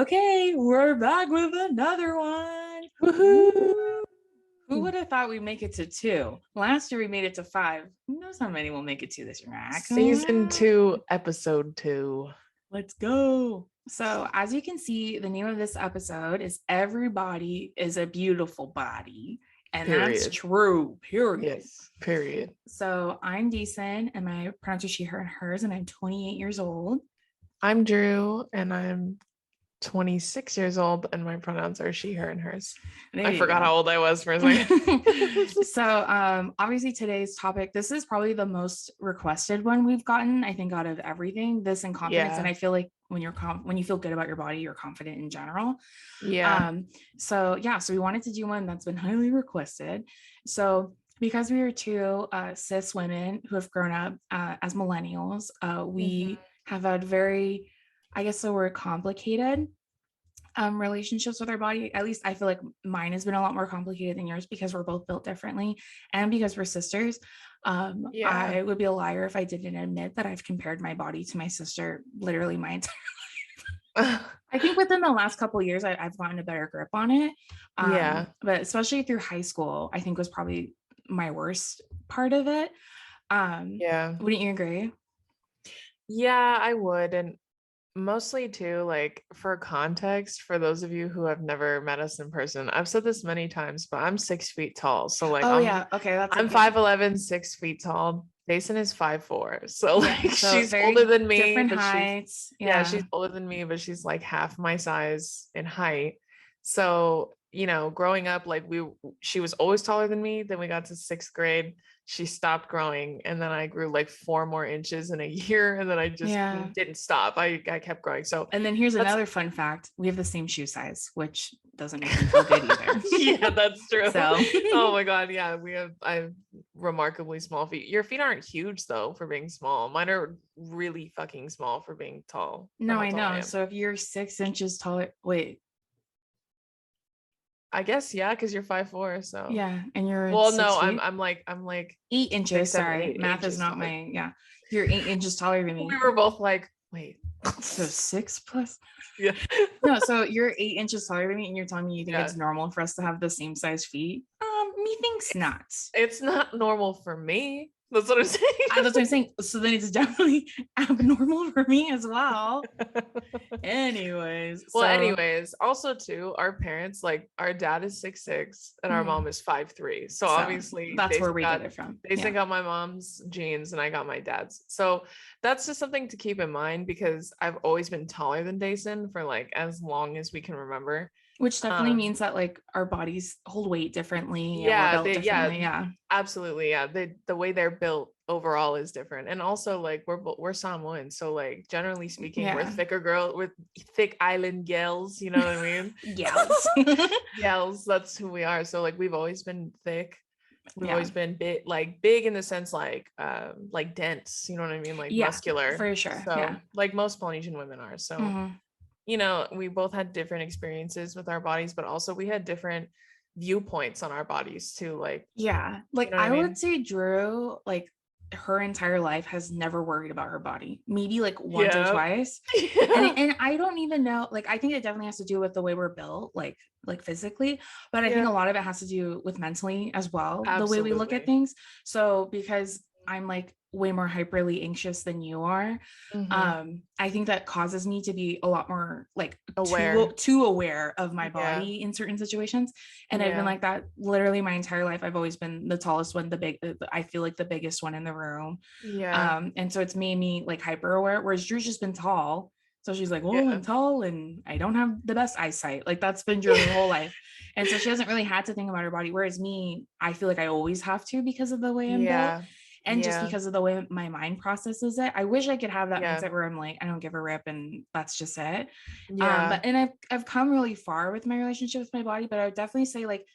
Okay, we're back with another one. Woohoo! Who would have thought we'd make it to 2? Last year we made it to 5. Who knows how many we'll make it to this year? Season 2, episode 2. Let's go. So, as you can see, the name of this episode is Everybody is a Beautiful Body. And that's true, period. Yes, period. So, I'm Deason, and my pronouns are she, her, and hers, and I'm 28 years old. I'm Drew, and I'm 26 years old, and my pronouns are she, her, and hers. I forgot how old I was for a second. So obviously today's topic, this is probably the most requested one we've gotten, I think, out of everything, this and confidence. And I feel like when you feel good about your body, you're confident in general. So we wanted to do one that's been highly requested. So because we are two cis women who have grown up as millennials, we have had very, I guess the word complicated relationships with our body. At least I feel like mine has been a lot more complicated than yours because we're both built differently and because we're sisters. I would be a liar if I didn't admit that I've compared my body to my sister literally my entire life. I think within the last couple of years I've gotten a better grip on it. But especially through high school, I think was probably my worst part of it. Wouldn't you agree? Yeah, I would. And mostly too, like, for context, for those of you who have never met us in person, I've said this many times, but I'm 6 feet tall. So like, I'm 5'11", 6 feet tall. Jason is 5'4". So like, she's older than me. Different heights. She's older than me, but she's like half my size in height. So, you know, growing up, like she was always taller than me. Then we got to 6th grade. She stopped growing, and then I grew like 4 more inches in a year, and then I just didn't stop. I kept growing. So, and then here's another fun fact: we have the same shoe size, which doesn't make me feel good either. Yeah, that's true. So, oh my god, yeah, I have remarkably small feet. Your feet aren't huge though for being small. Mine are really fucking small for being tall. No, I know. So if you're 6 inches taller, wait. I guess because you're 5'4", so and you're I'm like 8 inches. 6, 7, sorry, 8 math is not my You're 8 inches taller than me. We were both like, wait, so 6 plus? No, so you're 8 inches taller than me, and you're telling me you think it's normal for us to have the same size feet? Methinks not. It's not normal for me. That's what I'm saying. That's what I'm saying. So then it's definitely abnormal for me as well. Anyways. Also too, our parents, like, our dad is 6'6" and our mom is 5'3". So obviously that's where we get it from. They got my mom's genes and I got my dad's. So that's just something to keep in mind, because I've always been taller than Jason for like as long as we can remember. Which definitely means that like our bodies hold weight differently. Absolutely. The way they're built overall is different. And also like we're Samoan, so like generally speaking, we're thicker girls, we're thick island gals, you know what I mean? Gals, that's who we are. So like we've always been thick. We've always been big in the sense like dense, you know what I mean? Like muscular. For sure. So like most Polynesian women are. So you know, we both had different experiences with our bodies, but also we had different viewpoints on our bodies too. Like, like, you know I would say Drew, like, her entire life has never worried about her body, maybe like once or twice. And I don't even know, like, I think it definitely has to do with the way we're built, like physically, but I think a lot of it has to do with mentally as well. The way we look at things. So because I'm like way more hyperly anxious than you are, I think that causes me to be a lot more like too aware of my body in certain situations. And I've been like that literally my entire life. I've always been the tallest one, I feel like the biggest one in the room. And so it's made me like hyper aware, whereas Drew's just been tall. So she's like, well, I'm tall and I don't have the best eyesight. Like, that's been Drew her whole life. And so she hasn't really had to think about her body. Whereas me, I feel like I always have to because of the way I'm built. And just because of the way my mind processes it. I wish I could have that mindset where I'm like, I don't give a rip and that's just it. But I've come really far with my relationship with my body, but I would definitely say, like,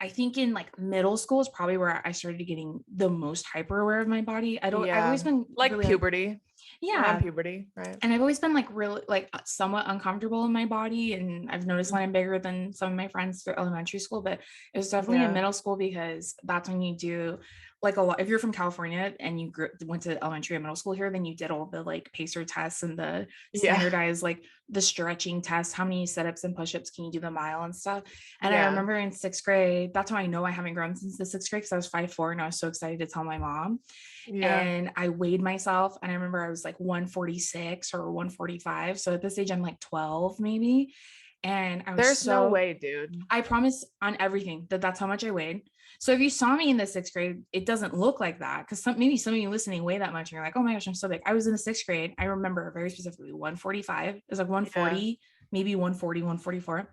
I think in like middle school is probably where I started getting the most hyper aware of my body. I've always been like really, puberty. Puberty, right? And I've always been like really like somewhat uncomfortable in my body, and I've noticed when I'm bigger than some of my friends through elementary school, but it was definitely in middle school, because that's when you do like a lot, if you're from California and you went to elementary and middle school here, then you did all the like pacer tests and the standardized, like the stretching tests, how many sit-ups and push-ups can you do the mile and stuff. And I remember in 6th grade, that's how I know I haven't grown since the 6th grade, because I was 5'4" and I was so excited to tell my mom. And I weighed myself, and I remember I was like 146 or 145. So at this age, I'm like 12 maybe. And I was There's no way, dude. I promise on everything that's how much I weighed. So if you saw me in the 6th grade, it doesn't look like that, because maybe some of you listening weigh that much and you're like, oh my gosh, I'm so big. I was in the 6th grade. I remember very specifically 145. It was like 140, maybe 140, 144.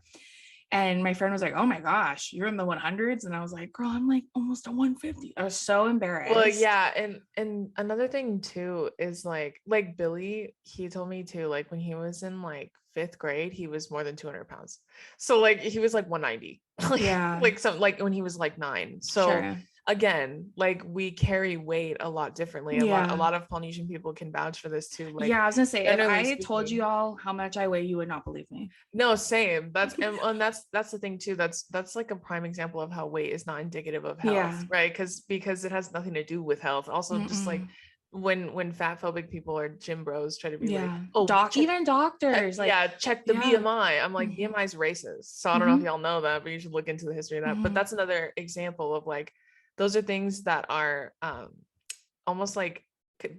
And my friend was like, oh my gosh, you're in the 100s. And I was like, girl, I'm like almost a 150. I was so embarrassed. Well, yeah. And another thing too is like Billy, he told me too, like when he was in like 5th grade, he was more than 200 pounds. So like he was like 190, like when he was like 9. So again, like we carry weight a lot differently. A lot of Polynesian people can vouch for this too. Like, I was gonna say, if I told you all how much I weigh, you would not believe me. No, same. That's and that's the thing too. That's like a prime example of how weight is not indicative of health, right? Because it has nothing to do with health. Also, just like when fat phobic people or gym bros try to be like, oh, even doctors, check the BMI. I'm like, BMI is racist. So I don't know if y'all know that, but you should look into the history of that. But that's another example of like, those are things that are almost like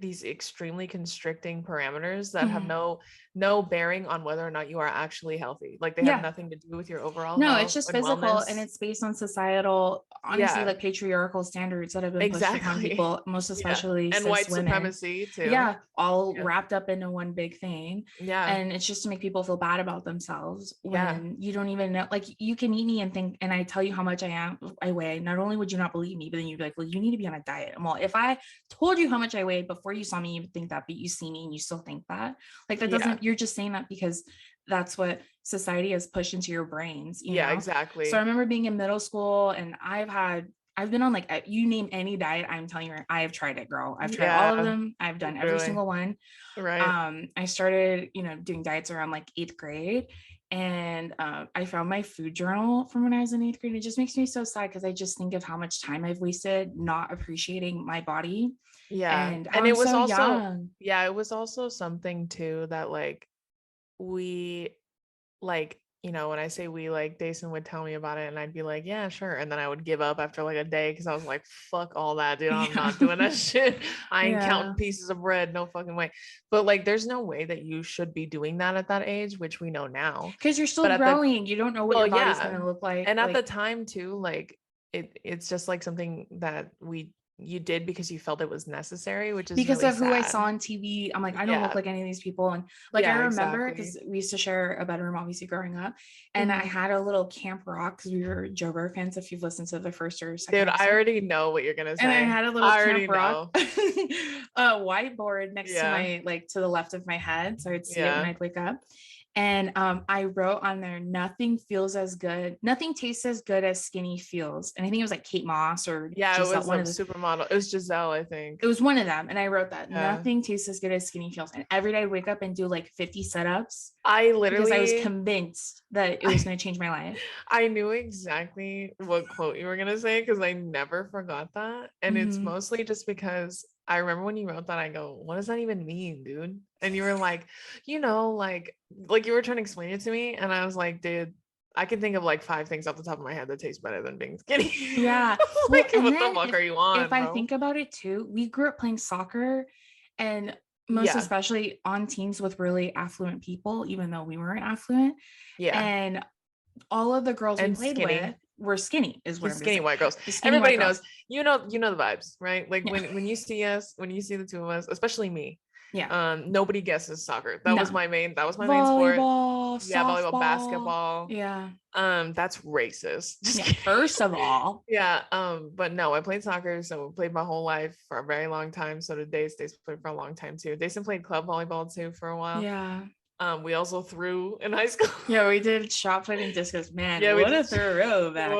these extremely constricting parameters that have no bearing on whether or not you are actually healthy. Like they have nothing to do with your overall health. It's just physical wellness. And it's based on societal, honestly, like patriarchal standards that have been pushed upon people, most especially and white women. supremacy too. All wrapped up into one big thing. And it's just to make people feel bad about themselves when you don't even know. Like you can eat me and think, and I tell you how much I weigh. Not only would you not believe me, but then you'd be like, well, you need to be on a diet. And well, if I told you how much I weighed before you saw me, you would think that, but you see me and you still think that. Like that doesn't, you're just saying that because that's what society has pushed into your brains. You know? Exactly. So I remember being in middle school, and I've been on like, you name any diet, I'm telling you, I have tried it, girl. I've tried all of them. I've done every single one. Right. I started, doing diets around like 8th grade. And I found my food journal from when I was in 8th grade. It just makes me so sad, because I just think of how much time I've wasted not appreciating my body. And it was also young. It was also something too that like we like, when I say we, like Dason would tell me about it and I'd be like, yeah, sure. And then I would give up after like a day, because I was like, fuck all that, dude. I'm not doing that shit. I ain't counting pieces of bread. No fucking way. But like, there's no way that you should be doing that at that age, which we know now. Because you're still growing. You don't know what your body's going to look like. And at the time too, like it's just like something that you did because you felt it was necessary, which is because really of sad. who I saw on TV. I'm like, I don't look like any of these people. And like, I remember because we used to share a bedroom, obviously growing up, and I had a little Camp Rock, because we were Joe Burrow fans. If you've listened to the first or second dude, episode. I already know what you're gonna say. And I had a little Camp Rock whiteboard next to my, like to the left of my head, so I'd see it when I'd wake up. And I wrote on there, nothing tastes as good as skinny feels. And I think it was like Kate Moss or Giselle, it was one of the supermodel. It was Giselle, I think. It was one of them. And I wrote that nothing tastes as good as skinny feels. And every day I'd wake up and do like 50 setups. Because I was convinced that it was going to change my life. I knew exactly what quote you were going to say, because I never forgot that. And it's mostly just because I remember when you wrote that, I go, what does that even mean, dude? And you were like, like you were trying to explain it to me. And I was like, dude, I can think of like 5 things off the top of my head that taste better than being skinny. Yeah. Like, what the fuck are you on? If I think about it too, we grew up playing soccer, and most especially on teams with really affluent people, even though we weren't affluent. Yeah. And all of the girls we played with were skinny, is what I'm skinny white girls. Everybody knows, you know the vibes, right? Like when you see us, when you see the two of us, especially me. Yeah. Nobody guesses soccer. That was my main sport. Softball, volleyball, basketball. Yeah. That's racist. First of all. Yeah. But no, I played soccer, so I played my whole life for a very long time. So did Dace. Dace played for a long time too. Dace played club volleyball too for a while. Yeah. We also threw in high school. Yeah, we did shot put and discus. Man, what a throwback.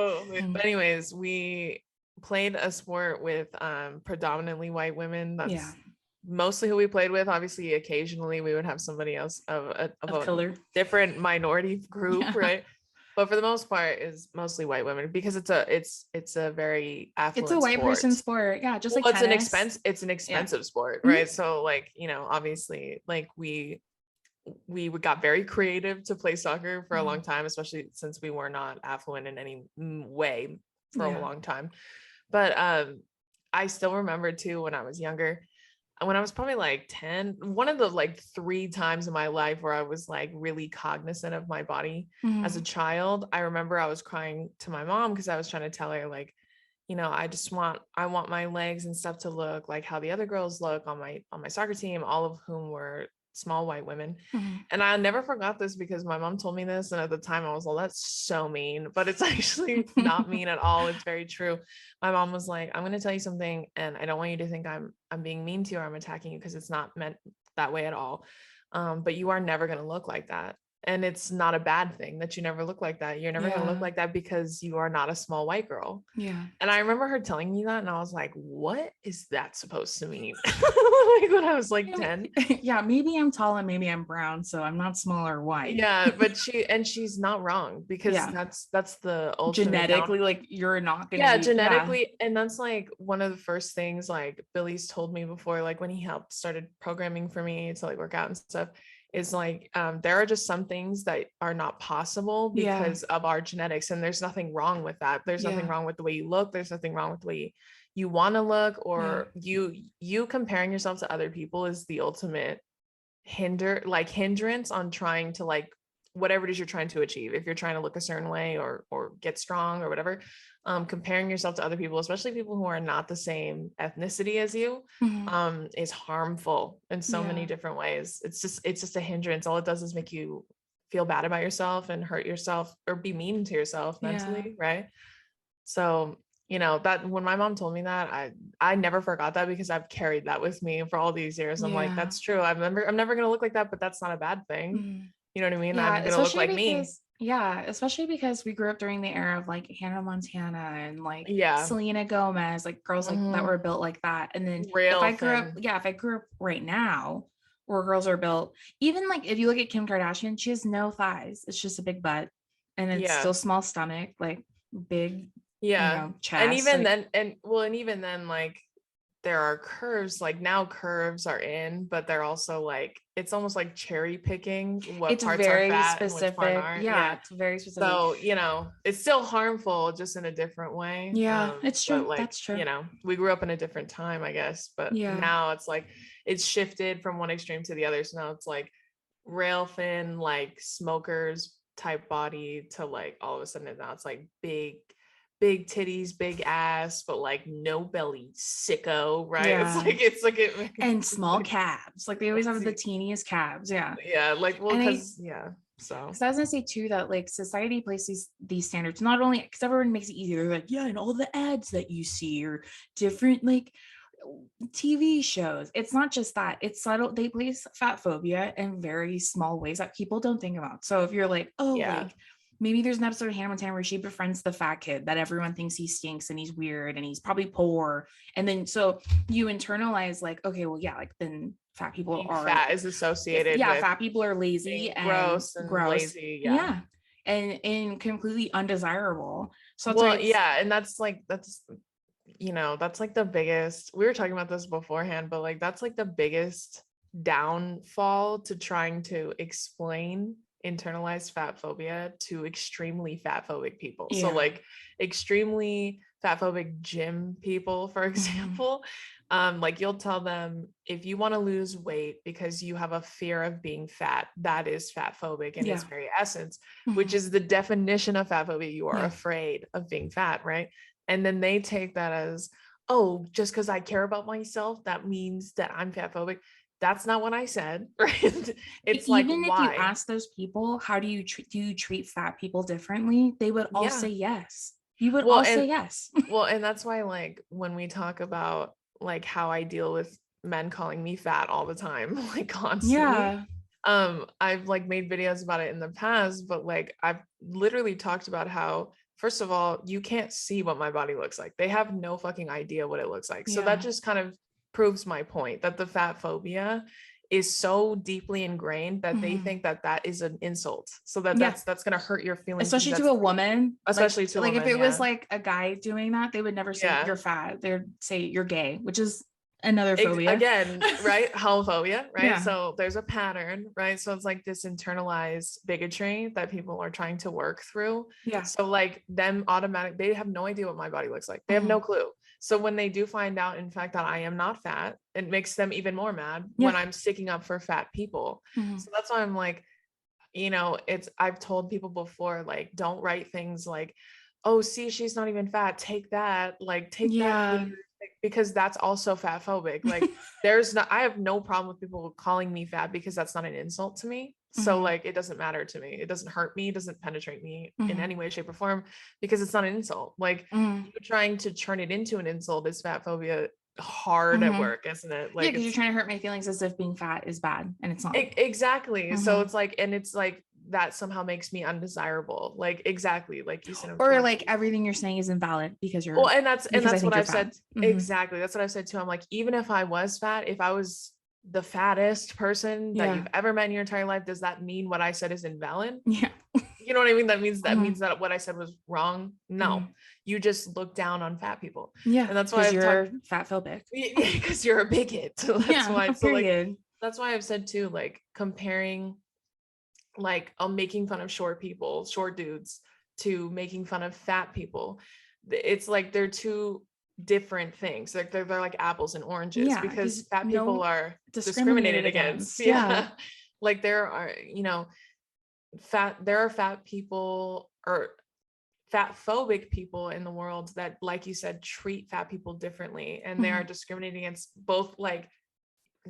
But anyways, we played a sport with predominantly white women. That's mostly who we played with. Obviously, occasionally we would have somebody else of a color, different minority group, right? But for the most part is mostly white women because it's a very affluent It's a white sport. person sport. Yeah. Just like it's tennis. It's an expensive sport, right? So like, obviously like we got very creative to play soccer for a long time, especially since we were not affluent in any way for a long time. But I still remember too, when I was younger, when I was probably like 10, one of the like 3 times in my life where I was like really cognizant of my body as a child, I remember I was crying to my mom because I was trying to tell her like, I want my legs and stuff to look like how the other girls look on my soccer team, all of whom were small white women. And I never forgot this because my mom told me this, and at the time I was like, that's so mean, but it's actually not mean at all. It's very true. My mom was like, I'm going to tell you something, and I don't want you to think I'm being mean to you or I'm attacking you, because it's not meant that way at all. But you are never going to look like that. And it's not a bad thing that you never look like that. You're never going to look like that because you are not a small white girl. Yeah. And I remember her telling me that, and I was like, what is that supposed to mean? Like when I was like 10. Yeah, maybe I'm tall and maybe I'm brown, so I'm not small or white. Yeah, but she's not wrong, because that's the ultimate genetically like you're not gonna be, genetically. And that's like one of the first things like Billy's told me before, like when he started programming for me to like work out and stuff, is like there are just some things that are not possible because of our genetics, and there's nothing wrong with that. There's nothing wrong with the way you look. There's nothing wrong with the way you want to look, or you comparing yourself to other people is the ultimate hindrance on trying to like whatever it is you're trying to achieve. If you're trying to look a certain way or get strong or whatever, comparing yourself to other people, especially people who are not the same ethnicity as you, is harmful in so many different ways. It's just a hindrance. All it does is make you feel bad about yourself and hurt yourself or be mean to yourself mentally, right? So that when my mom told me that, I never forgot that, because I've carried that with me for all these years. I'm like, that's true. I'm never gonna look like that, but that's not a bad thing. You know what I mean? I'm gonna look like me. Yeah, especially because we grew up during the era of like Hannah Montana and like Selena Gomez, like girls like that were built like that. And then if I grew up right now where girls are built, even like if you look at Kim Kardashian, she has no thighs. It's just a big butt, and it's still small stomach, like big chest. And even then like there are curves, like now curves are in, but they're also like, it's almost like cherry picking what parts are fat and which part aren't. It's very specific. So it's still harmful, just in a different way. It's true. But like, that's true. We grew up in a different time, I guess, but now it's like it's shifted from one extreme to the other. So now it's like rail thin, like smokers type body, to like all of a sudden now it's like big titties, big ass, but like no belly, sicko, right? It's like and small calves, like they always have the teeniest calves. Like, well, because so I was gonna say too that like society places these standards not only because everyone makes it easier. They're like, and all the ads that you see or different like TV shows, it's not just that, it's subtle. They place fat phobia in very small ways that people don't think about. So if you're like, like maybe there's an episode of Hannah Montana where she befriends the fat kid that everyone thinks he stinks and he's weird and he's probably poor. And then so you internalize like, okay, well, like then fat people are fat is associated with fat people are lazy and gross, lazy. And completely undesirable. So and that's like the biggest, we were talking about this beforehand, but like that's like the biggest downfall to trying to explain internalized fat phobia to extremely fat phobic people. So like extremely fat phobic gym people, for example, like you'll tell them, if you want to lose weight because you have a fear of being fat, that is fat phobic in its very essence, which is the definition of fat phobia. You are afraid of being fat, right? And then they take that as, oh, just because I care about myself, that means that I'm fat phobic. That's not what I said, right? It's like, even if you ask those people, how do you treat fat people differently? They would all say yes. You would all say yes. Well, and that's why, like, when we talk about like how I deal with men calling me fat all the time, like constantly. I've like made videos about it in the past, but like I've literally talked about how, first of all, you can't see what my body looks like. They have no fucking idea what it looks like. So that just kind of proves my point that the fat phobia is so deeply ingrained that they think that that is an insult. So that's going to hurt your feelings. Especially to a woman. Especially to a woman. Like if it was like a guy doing that, they would never say you're fat. They'd say you're gay, which is another phobia. Again, right? Homophobia, right? Yeah. So there's a pattern, right? So it's like this internalized bigotry that people are trying to work through. Yeah. So like them they have no idea what my body looks like. They have no clue. So when they do find out, in fact, that I am not fat, it makes them even more mad when I'm sticking up for fat people. So that's why I'm like, you know, I've told people before, like, don't write things like, oh, see, she's not even fat. Take that, like, take that. Because that's also fat phobic. Like I have no problem with people calling me fat because that's not an insult to me. So like, it doesn't matter to me. It doesn't hurt me. It doesn't penetrate me in any way, shape or form because it's not an insult. Like you trying to turn it into an insult is fat phobia hard at work, isn't it? Like because you're trying to hurt my feelings as if being fat is bad and it's not. Exactly. So it's like, and it's like, that somehow makes me undesirable. Like exactly like you said, or like everything you're saying is invalid because you're and that's what I've said. Exactly, that's what I've said too. I'm like, even if I was fat, if I was the fattest person that you've ever met in your entire life, does that mean what I said is invalid? Yeah. You know what I mean? That means that what I said was wrong. No, you just look down on fat people. Yeah, and that's why you're fat phobic. Because you're a bigot. So that's why. So like, that's why I've said too, like comparing, like making fun of short dudes to making fun of fat people. It's like they're two different things. Like they're like apples and oranges because fat people are discriminated against. Yeah. Like there are, you know, there are fat people or fat phobic people in the world that, like you said, treat fat people differently, and they are discriminating against both like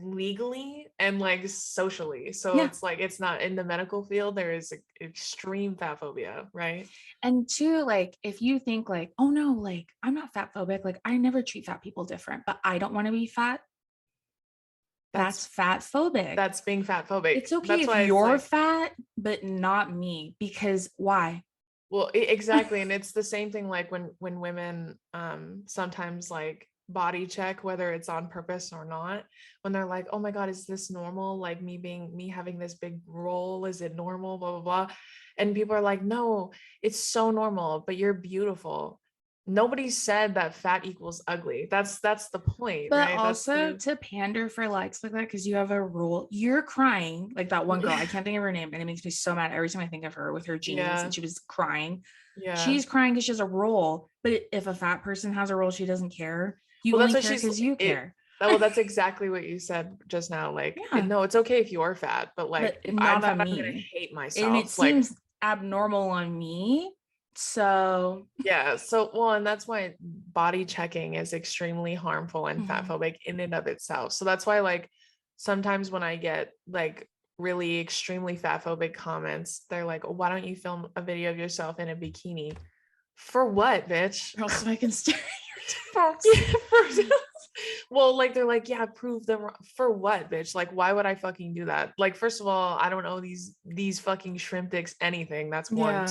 legally and like socially. So it's like, it's not in the medical field, there is extreme fat phobia, right? And two, like if you think like, oh no, like I'm not fat phobic, like I never treat fat people different, but I don't want to be fat, that's fat phobic. That's being fat phobic. It's okay if you're fat but not me, because why? Well, exactly. And it's the same thing like when women sometimes like body check, whether it's on purpose or not, when they're like, oh my god, is this normal? Like me having this big roll, is it normal, blah blah blah? And people are like, no, it's so normal, but you're beautiful. Nobody said that fat equals ugly. That's the point. But right? Also to pander for likes like that, because you have a rule. You're crying like that one girl, I can't think of her name, and it makes me so mad every time I think of her with her jeans and she was crying. She's crying because she has a role. But if a fat person has a role, she doesn't care. You only care because you care. Well, that's exactly what you said just now. Like, no, it's okay if you're fat, but like, if I'm fat, I'm gonna hate myself. And it seems abnormal on me. So and that's why body checking is extremely harmful and fat phobic in and of itself. So that's why, like, sometimes when I get like really extremely fat phobic comments, they're like, why don't you film a video of yourself in a bikini? For what, bitch? So I can stare at your well, like they're like, prove them for what, bitch? Like, why would I fucking do that? Like, first of all, I don't owe these fucking shrimp dicks anything. That's one.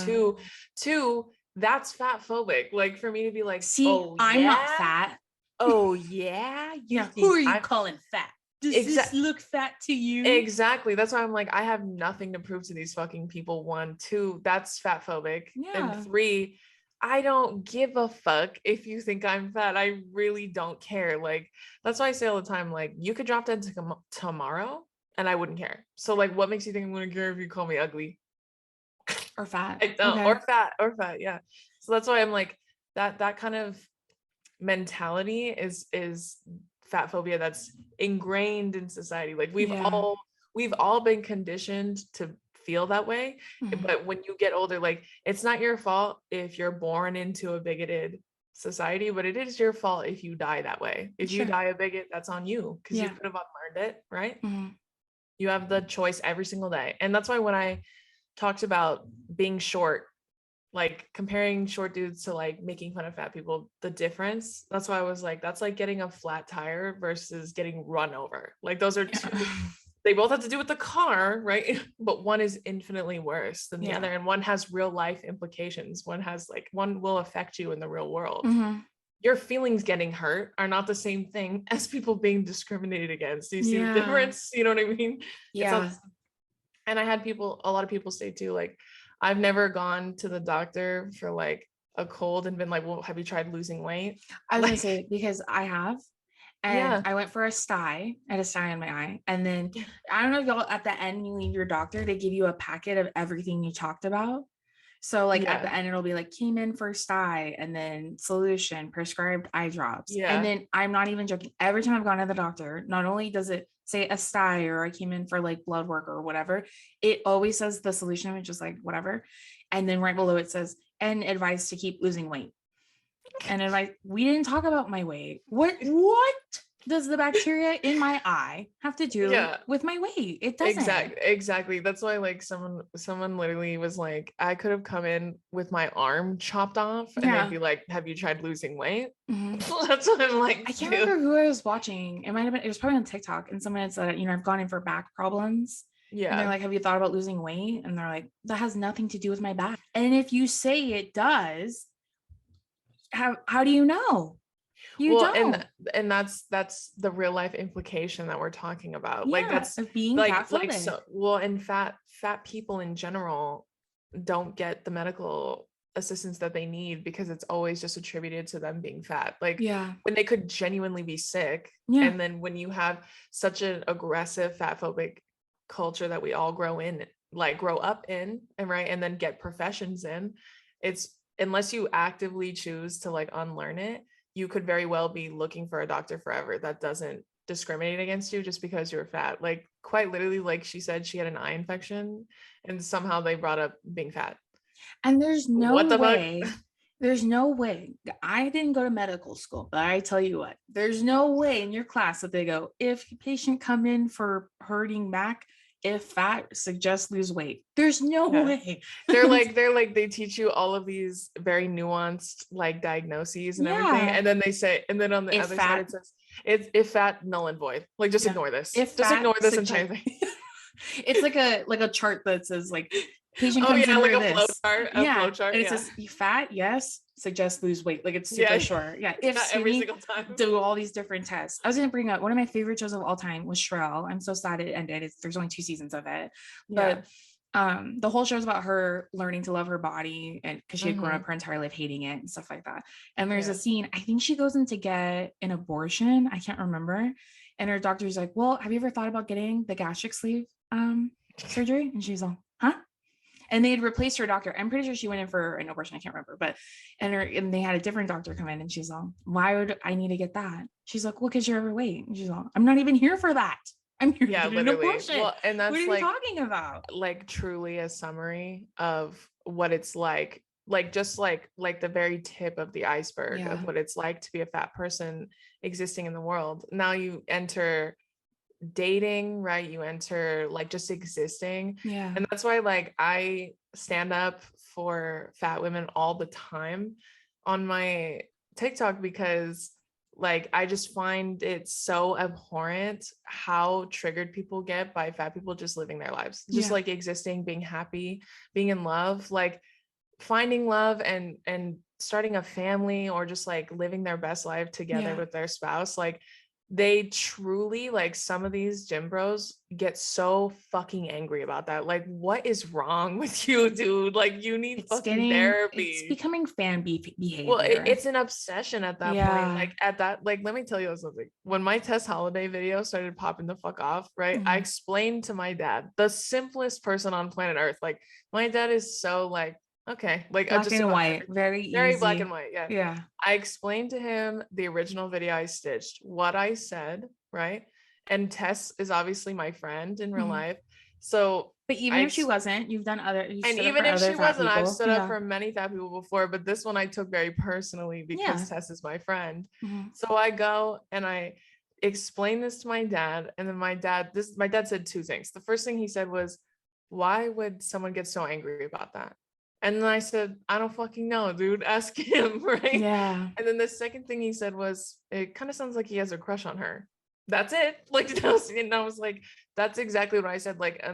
Two, that's fat phobic. Like for me to be like, see, I'm not fat. Oh yeah, who are you calling fat? Does this look fat to you? Exactly. That's why I'm like, I have nothing to prove to these fucking people. One, two, that's fat phobic. And three, I don't give a fuck if you think I'm fat. I really don't care. Like, that's why I say all the time, like, you could drop dead tomorrow and I wouldn't care. So like, what makes you think I'm going to care if you call me ugly? Or fat. I don't. Or fat. Yeah. So that's why I'm like, that kind of mentality is fat phobia that's ingrained in society. Like we've all been conditioned to feel that way. But when you get older, like, it's not your fault if you're born into a bigoted society, but it is your fault if you die that way. If you die a bigot, that's on you, because you could have unlearned it, right? You have the choice every single day. And that's why when I talked about being short, like comparing short dudes to like making fun of fat people, the difference, that's why I was like, that's like getting a flat tire versus getting run over. Like those are two, they both have to do with the car, right? But one is infinitely worse than the other, and one has real life implications. One will affect you in the real world. your feelings getting hurt are not the same thing as people being discriminated against. Do you see the difference? You know what I mean? Yeah. And I had a lot of people say too, like, I've never gone to the doctor for like a cold and been like, well, have you tried losing weight? I was gonna say, because I have. And I went for a sty. I had a sty in my eye. And then I don't know if y'all, at the end, you leave your doctor, they give you a packet of everything you talked about. So like at the end, it'll be like, came in for sty, and then solution, prescribed eye drops. And then I'm not even joking. Every time I've gone to the doctor, not only does it say a sty or I came in for like blood work or whatever, it always says the solution, which is like whatever. And then right below it says, and advice to keep losing weight. And we didn't talk about my weight. What does the bacteria in my eye have to do with my weight? It doesn't. Exactly. That's why like someone literally was like, I could have come in with my arm chopped off and they'd be like, have you tried losing weight? That's what I'm like. I can't remember who I was watching. It was probably on TikTok, and someone had said, I've gone in for back problems. Yeah. And they're like, have you thought about losing weight? And they're like, that has nothing to do with my back. And if you say it does, how do you know? You don't. And that's the real life implication that we're talking about. Like that's being like so well, and fat people in general don't get the medical assistance that they need because it's always just attributed to them being fat. Like when they could genuinely be sick. And then when you have such an aggressive fat phobic culture that we all grow up in, and then get professions in, it's, unless you actively choose to like unlearn it, you could very well be looking for a doctor forever that doesn't discriminate against you just because you're fat. Like quite literally, like she said, she had an eye infection and somehow they brought up being fat. And there's no way. There's no way. I didn't go to medical school, but I tell you what, there's no way in your class that they go, if a patient come in for hurting back, if fat, suggest lose weight. There's no way. They're like they teach you all of these very nuanced like diagnoses and everything, and then they say, and then on the other side it says, if fat, null and void. Like just ignore this. Ignore this entire thing. It's like a chart that says like patient comes in like a flow chart. Flow chart. And it says fat, yes, suggest lose weight. Like it's super short. Yeah. If every single time do all these different tests. I was gonna bring up one of my favorite shows of all time was Shrell. I'm so sad it ended. There's only 2 seasons of it. But the whole show is about her learning to love her body, and because she had grown up her entire life hating it and stuff like that. And there's a scene, I think she goes in to get an abortion. I can't remember. And her doctor's like, well, have you ever thought about getting the gastric sleeve surgery? And she's like, huh? And they had replaced her doctor. I'm pretty sure she went in for an abortion. I can't remember, but and they had a different doctor come in, and she's like, why would I need to get that? She's like, well, because you're overweight. And she's like, I'm not even here for that. I'm here to get an abortion. Well, and that's what are you talking about? Like truly a summary of what it's like just like the very tip of the iceberg of what it's like to be a fat person existing in the world. Now you enter dating, right? You enter like just existing. And that's why like I stand up for fat women all the time on my TikTok, because like I just find it so abhorrent how triggered people get by fat people just living their lives, just like existing, being happy, being in love, like finding love and starting a family, or just like living their best life together with their spouse. Like they truly, like some of these gym bros get so fucking angry about that. Like, what is wrong with you, dude? Like you need fucking therapy. It's becoming fan behavior. Well, it's an obsession at that point. Like at that, like, let me tell you something. When my Tess Holiday video started popping the fuck off, right? I explained to my dad, the simplest person on planet Earth. Like my dad is so like, okay, like black and white, very black and white. Yeah. I explained to him the original video I stitched, what I said, right? And Tess is obviously my friend in real life. So, but even if she wasn't, you've done other, and even if she wasn't, I've stood up for many fat people before, but this one I took very personally because Tess is my friend. So I go and I explain this to my dad, and then my dad said 2 things. The first thing he said was, why would someone get so angry about that? And then I said, I don't fucking know, dude. Ask him, right? Yeah. And then the second thing he said was, it kind of sounds like he has a crush on her. That's it. Like, and I was like, that's exactly what I said. Like,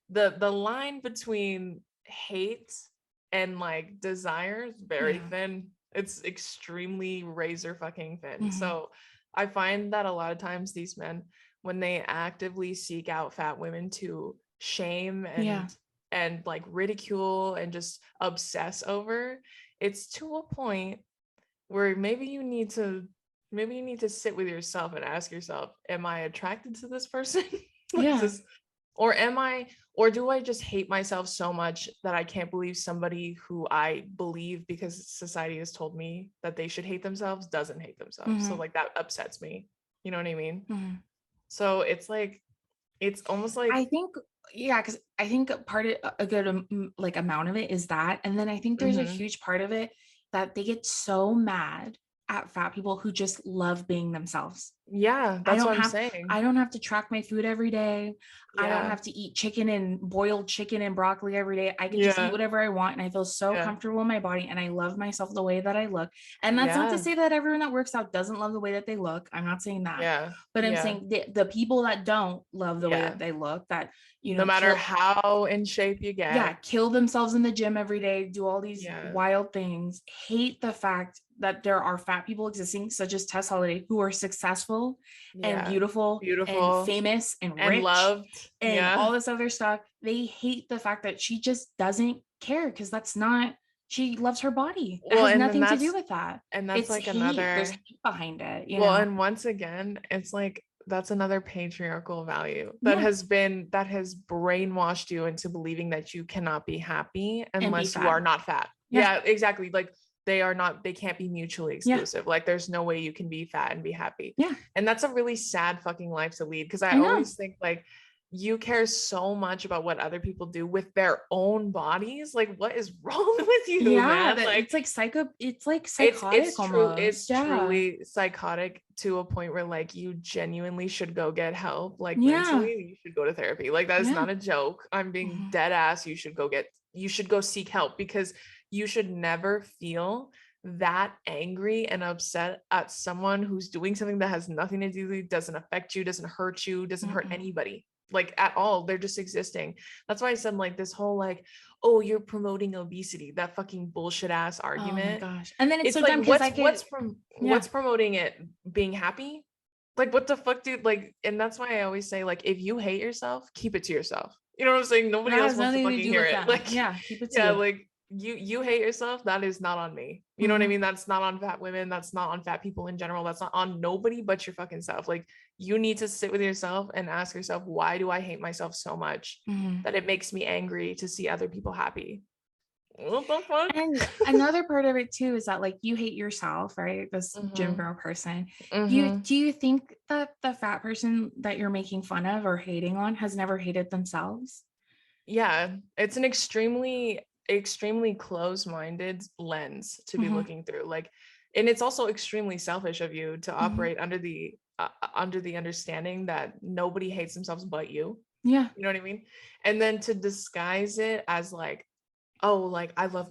the line between hate and like desire is very thin. It's extremely razor fucking thin. So I find that a lot of times these men, when they actively seek out fat women to shame and like ridicule and just obsess over, it's to a point where maybe you need to sit with yourself and ask yourself, am I attracted to this person? Or do I just hate myself so much that I can't believe somebody who I believe because society has told me that they should hate themselves doesn't hate themselves. So like that upsets me. You know what I mean? So it's like, it's almost like, I think, because I think part of a good like amount of it is that. And then I think there's a huge part of it that they get so mad at fat people who just love being themselves. Yeah, that's what I'm saying. I don't have to track my food every day. I don't have to eat chicken and boiled chicken and broccoli every day. I can just eat whatever I want. And I feel so comfortable in my body. And I love myself the way that I look. And that's not to say that everyone that works out doesn't love the way that they look. I'm not saying that. But I'm saying the people that don't love the way that they look, that, you know, no matter how in shape you get, kill themselves in the gym every day, do all these wild things, hate the fact that there are fat people existing, such as Tess Holiday, who are successful and beautiful and famous and rich and loved and all this other stuff. They hate the fact that she just doesn't care, because that's not, she loves her body. It has nothing to do with that. And that's like another, there's hate behind it. You know? And once again, it's like, that's another patriarchal value that has brainwashed you into believing that you cannot be happy unless you are not fat. Yeah, exactly. Like they can't be mutually exclusive. Like there's no way you can be fat and be happy. And that's a really sad fucking life to lead, because I always think like, you care so much about what other people do with their own bodies. Like, what is wrong with you, man? Like, it's like psychotic. It's truly psychotic, to a point where like you genuinely should go get help. Like mentally, you should go to therapy. Like that is not a joke. I'm being dead ass. You should go seek help, because you should never feel that angry and upset at someone who's doing something that has nothing to do with you, doesn't affect you, doesn't hurt you, doesn't hurt anybody. Like at all. They're just existing. That's why I said like this whole like, oh, you're promoting obesity, that fucking bullshit ass argument. Oh my gosh. And then it's so like, dumb, what's promoting it? Being happy? Like what the fuck, dude? Like, and that's why I always say like, if you hate yourself, keep it to yourself. You know what I'm saying? Nobody else wants to fucking hear it. Like, keep it to you. Like you hate yourself, that is not on me. You know what I mean? That's not on fat women. That's not on fat people in general. That's not on nobody but your fucking self. Like you need to sit with yourself and ask yourself, why do I hate myself so much that it makes me angry to see other people happy? What the fuck? And another part of it too is that like you hate yourself, right? This gym girl person. Do you think that the fat person that you're making fun of or hating on has never hated themselves? Yeah, it's an extremely close-minded lens to be looking through. Like, and it's also extremely selfish of you to operate under the understanding that nobody hates themselves but you. You know what I mean? And then to disguise it as like, oh, like I loved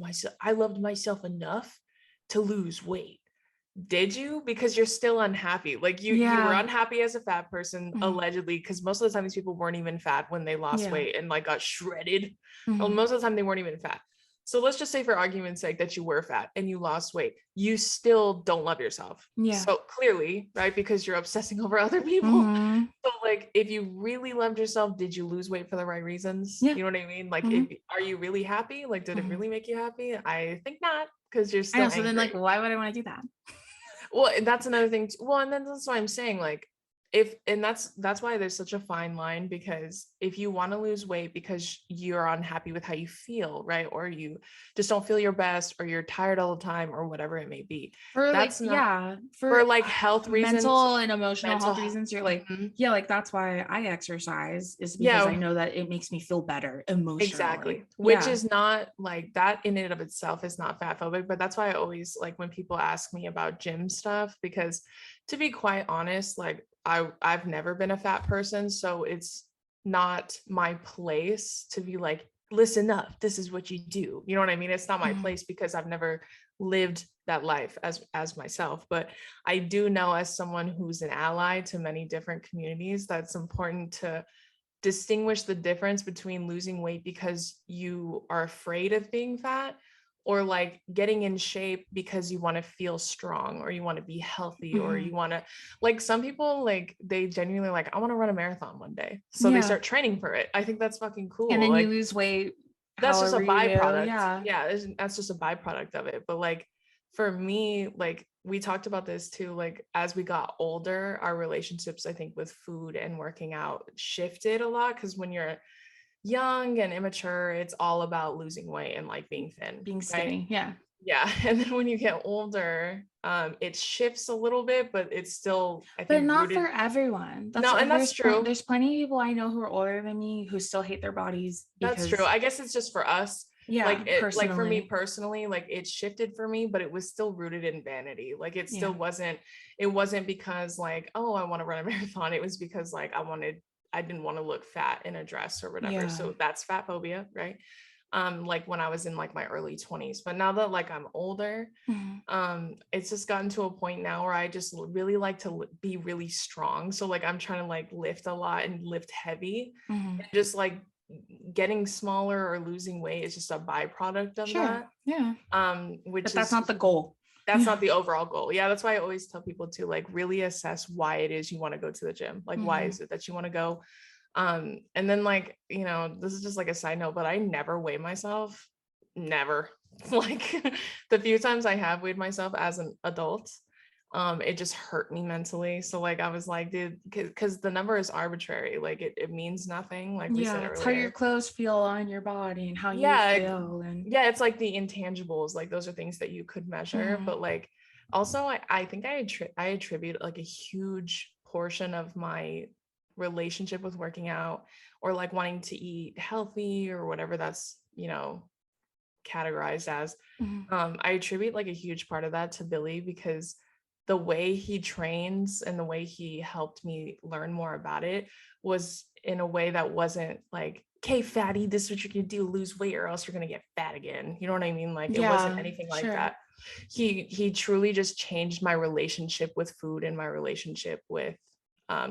myself enough to lose weight. Did you? Because you're still unhappy. Like you were unhappy as a fat person, allegedly, because most of the time these people weren't even fat when they lost weight and like got shredded. Well, most of the time they weren't even fat. So let's just say for argument's sake that you were fat and you lost weight. You still don't love yourself. So clearly, right? Because you're obsessing over other people. So like if you really loved yourself, did you lose weight for the right reasons? You know what I mean? Like are you really happy? Like did it really make you happy? I think not, because you're still angry. So then like, why would I want to do that? Well, that's another thing. Well, and then that's why I'm saying like, that's why there's such a fine line, because if you want to lose weight because you're unhappy with how you feel, right, or you just don't feel your best, or you're tired all the time, or whatever it may be, for that's like, not, for like health reasons, mental and emotional health reasons, you're like, like that's why I exercise, is because I know that it makes me feel better emotionally. Exactly. Which is not like, that in and of itself is not fat phobic, but that's why I always like when people ask me about gym stuff, because to be quite honest, like I've never been a fat person, so it's not my place to be like, listen up, this is what you do. You know what I mean? It's not my place, because I've never lived that life as myself. But I do know, as someone who's an ally to many different communities, that's important to distinguish the difference between losing weight because you are afraid of being fat, or like getting in shape because you want to feel strong or you want to be healthy or you want to, like, some people, like, they genuinely like, I want to run a marathon one day, so they start training for it. I think that's fucking cool. And then like, you lose weight. That's just a byproduct. Yeah, That's just a byproduct of it. But like, for me, like, we talked about this too, like, as we got older, our relationships, I think, with food and working out shifted a lot, because when you're young and immature, it's all about losing weight and like being thin, being skinny. Right? Yeah. And then when you get older, it shifts a little bit, but it's still, I think, but not rooted... for everyone. That's true. There's plenty of people I know who are older than me who still hate their bodies. That's true. I guess it's just for us. Yeah, like it, like for me personally, like it shifted for me, but it was still rooted in vanity. Like it still wasn't, it wasn't because like, oh, I want to run a marathon. It was because like I didn't want to look fat in a dress or whatever. So that's fat phobia, right? Like when I was in like my early 20s. But now that like I'm older, it's just gotten to a point now where I just really like to be really strong. So like I'm trying to like lift a lot and lift heavy, and just like getting smaller or losing weight is just a byproduct of that. But that's not the goal. That's not the overall goal. Yeah, that's why I always tell people to like really assess why it is you want to go to the gym. Like why is it that you want to go? And then like, you know, this is just like a side note, but I never weigh myself. Never. Like the few times I have weighed myself as an adult, it just hurt me mentally. So like I was like, dude, because the number is arbitrary. Like it means nothing. Like we said earlier. It's how your clothes feel on your body and how you feel. And it's like the intangibles. Like those are things that you could measure. But like also I think I attribute like a huge portion of my relationship with working out or like wanting to eat healthy or whatever that's, you know, categorized as. I attribute like a huge part of that to Billy, because the way he trains and the way he helped me learn more about it was in a way that wasn't like, okay, fatty, this is what you're gonna do, lose weight or else you're gonna get fat again. You know what I mean? Like it wasn't anything like that. He truly just changed my relationship with food and my relationship with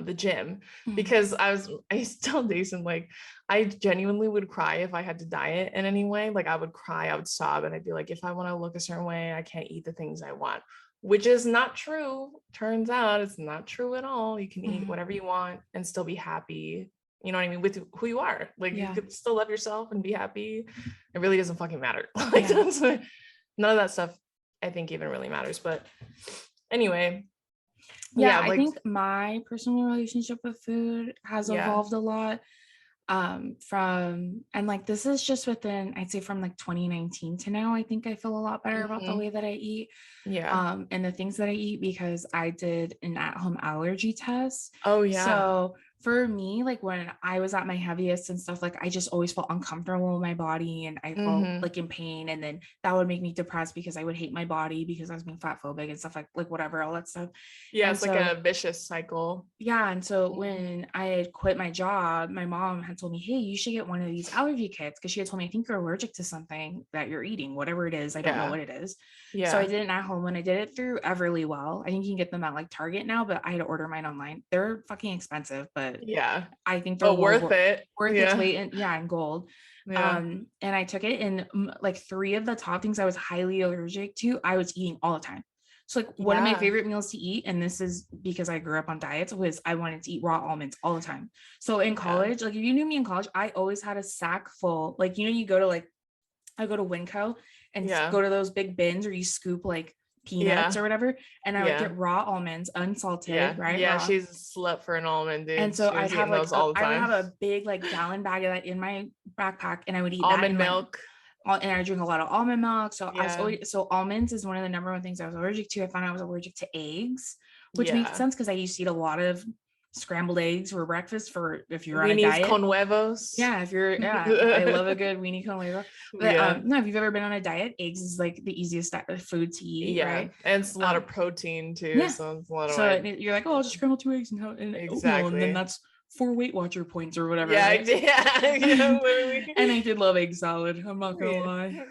the gym, because I still decent. Like I genuinely would cry if I had to diet in any way. Like I would cry, I would sob, and I'd be like, if I want to look a certain way, I can't eat the things I want, which is not true. Turns out it's not true at all. You can eat whatever you want and still be happy. You know what I mean? With who you are. Like you could still love yourself and be happy. It really doesn't fucking matter. Like that's none of that stuff I think even really matters. But anyway. Like, I think my personal relationship with food has evolved a lot from, and like this is just within, I'd say from like 2019 to now. I think I feel a lot better about the way that I eat and the things that I eat, because I did an at-home allergy test. So for me, like when I was at my heaviest and stuff, like I just always felt uncomfortable with my body and I felt like in pain, and then that would make me depressed because I would hate my body because I was being fat phobic and stuff like whatever, all that stuff. It's like a vicious cycle. And so when I had quit my job, my mom had told me, hey, you should get one of these allergy kits, because she had told me, I think you're allergic to something that you're eating, whatever it is. I don't know what it is. So I did it at home, and I did it through Everlywell. I think you can get them at like Target now, but I had to order mine online. They're fucking expensive, but I think they're worth it. Worth its weight in gold. And I took it, and like 3 of the top things I was highly allergic to, I was eating all the time. So like one of my favorite meals to eat, and this is because I grew up on diets, was I wanted to eat raw almonds all the time. So in college, like if you knew me in college, I always had a sack full. Like, you know, you go to like, I go to Winco and go to those big bins where you scoop like peanuts or whatever, and I would get raw almonds, unsalted, right? Raw. She's a slut for an almond, dude. And so I'd have like I would have a big like gallon bag of that in my backpack, and I would eat almond milk. And I drink a lot of almond milk. So I was always, so almonds is one of the number one things I was allergic to. I found I was allergic to eggs, which makes sense because I used to eat a lot of scrambled eggs for breakfast for if you're on a diet. Con huevos. If you're I love a good weenie con huevo. But no, if you've ever been on a diet, eggs is like the easiest food to eat, right? And it's a lot of protein too. So it's a lot of you're like, oh, I'll just scramble 2 eggs and and then that's 4 Weight Watcher points or whatever. Literally. And I did love egg salad, I'm not gonna lie.